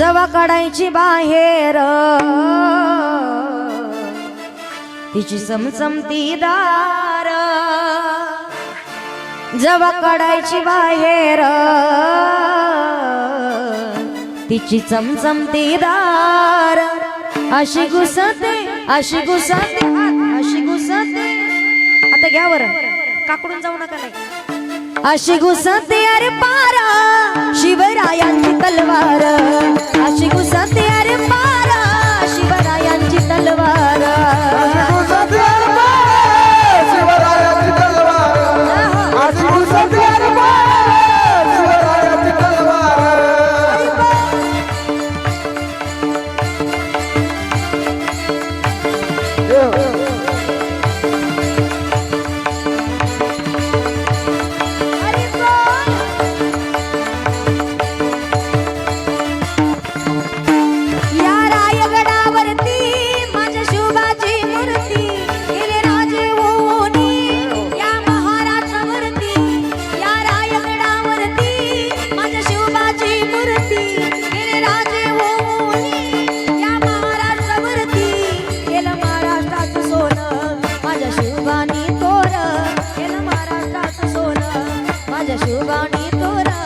जवा काढायची बाहेर तिची समसमती दार, जवा काढायची बाहेर तिची चमचमती दार, अशी घुसते अशी घुसते अशी घुसते. आता घ्या बरं, काकडून जाऊ नका नाही. अशी घुसते अरे पारा शिवरायांची तलवार, अशी घुसते अरे पारा शिवरायांची तलवार, शिवबाणी तोरा.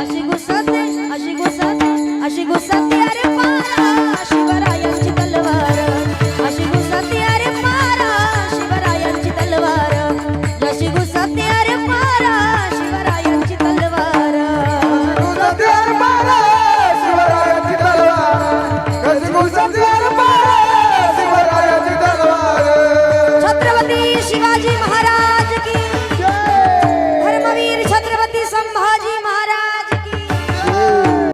अशी घुसते अशी घुसते अशी घुसते अरे पारा शिवरायांची तलवार, अशी घुसते अरे पारा शिवरायांची तलवार, जशी घुसते अरे पारा शिवरायांची तलवार, छत्रपती शिवाजी महाराज.